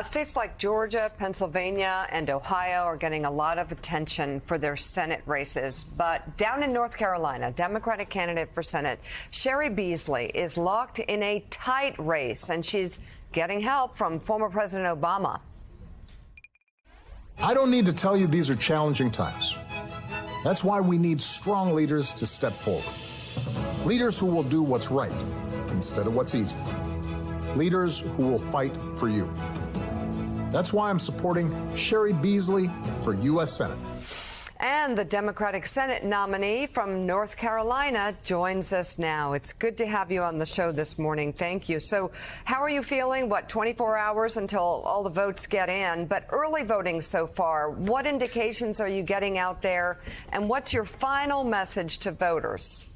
States like Georgia, Pennsylvania, and Ohio are getting a lot of attention for their Senate races. But down in North Carolina, Democratic candidate for Senate Cheri Beasley is locked in a tight race, and she's getting help from former President Obama. I don't need to tell you these are challenging times. That's why we need strong leaders to step forward. Leaders who will do what's right instead of what's easy. Leaders who will fight for you. That's why I'm supporting Cheri Beasley for U.S. Senate. And the Democratic Senate nominee from North Carolina joins us now. It's good to have you on the show this morning. Thank you. So how are you feeling? 24 hours until all the votes get in, but early voting so far. What indications are you getting out there? And what's your final message to voters?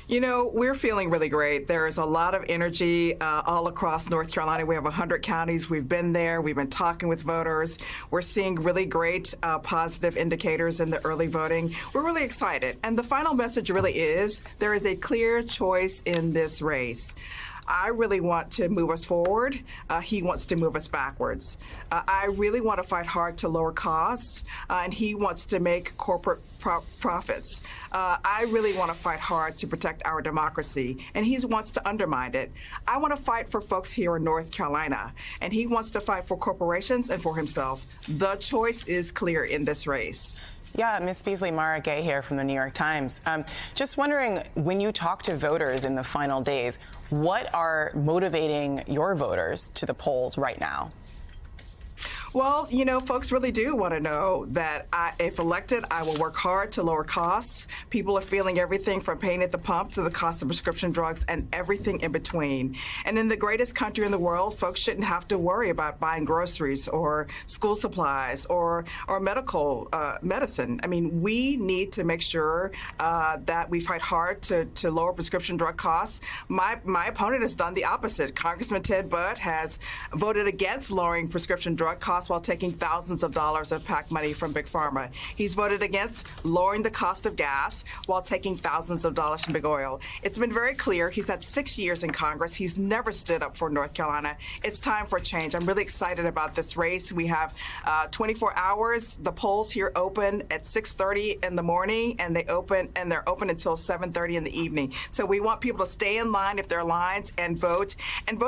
You know, we're feeling really great. There's a lot of energy all across North Carolina. We have 100 counties. We've been there. We've been talking with voters. We're seeing really great positive indicators in the early voting. We're really excited. And the final message really is there is a clear choice in this race. I really want to move us forward. He wants to move us backwards. I really want to fight hard to lower costs, and he wants to make corporate profits. I really want to fight hard to protect our democracy, and he wants to undermine it. I want to fight for folks here in North Carolina, and he wants to fight for corporations and for himself. The choice is clear in this race. Yeah, Ms. Beasley, Mara Gay here from the New York Times. Just wondering, when you talk to voters in the final days, what are motivating your voters to the polls right now? Well, you know, folks really do want to know that if elected, I will work hard to lower costs. People are feeling everything from pain at the pump to the cost of prescription drugs and everything in between. And in the greatest country in the world, folks shouldn't have to worry about buying groceries or school supplies or medical medicine. I mean, we need to make sure that we fight hard to lower prescription drug costs. My opponent has done the opposite. Congressman Ted Budd has voted against lowering prescription drug costs while taking thousands of dollars of PAC money from Big Pharma. He's voted against lowering the cost of gas while taking thousands of dollars from Big Oil. It's been very clear. He's had 6 years in Congress. He's never stood up for North Carolina. It's time for change. I'm really excited about this race. We have 24 hours. The polls here open at 6:30 in the morning, and they're open until 7:30 in the evening. So we want people to stay in line if there are lines and vote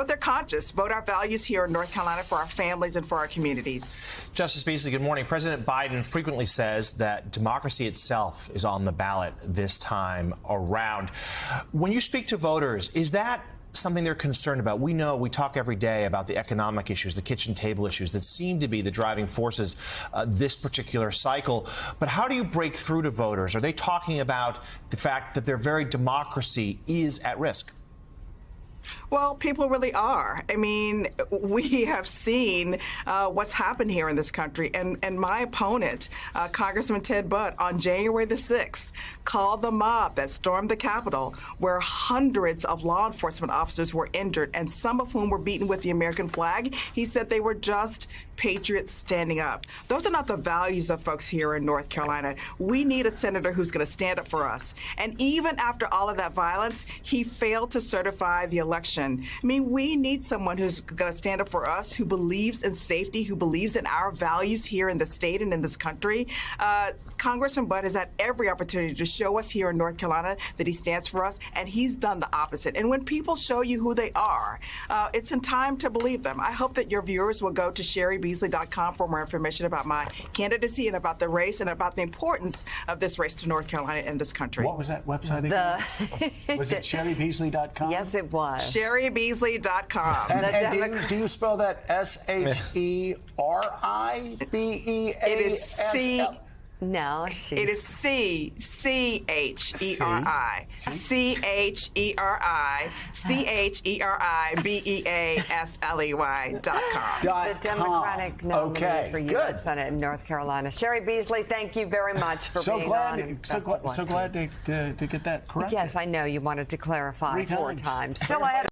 their conscience. Vote our values here in North Carolina for our families and for our communities. Justice Beasley, good morning. President Biden frequently says that democracy itself is on the ballot this time around. When you speak to voters, is that something they're concerned about? We know, we talk every day about the economic issues, the kitchen table issues that seem to be the driving forces this particular cycle. But how do you break through to voters? Are they talking about the fact that their very democracy is at risk? Well, people really are. I mean, we have seen what's happened here in this country. And my opponent, Congressman Ted Budd, on January the 6th, called the mob that stormed the Capitol, where hundreds of law enforcement officers were injured, and some of whom were beaten with the American flag. He said they were just patriots standing up. Those are not the values of folks here in North Carolina. We need a senator who's going to stand up for us. And even after all of that violence, he failed to certify the election. I mean, we need someone who's going to stand up for us, who believes in safety, who believes in our values here in the state and in this country. Congressman Budd has had every opportunity to show us here in North Carolina that he stands for us, and he's done the opposite. And when people show you who they are, it's in time to believe them. I hope that your viewers will go to CheriBeasley.com for more information about my candidacy and about the race and about the importance of this race to North Carolina and this country. What was that website again? Was it CheriBeasley.com? Yes, it was. CheriBeasley.com. And do you spell that SHERIBEASL? It is C. No, it is CHERI. CHERIBEASLEY.com. The Democratic nominee for U.S. Senate in North Carolina. Cheri Beasley, thank you very much for being on. So glad to get that correct. Yes, I know you wanted to clarify 4 times. Still ahead.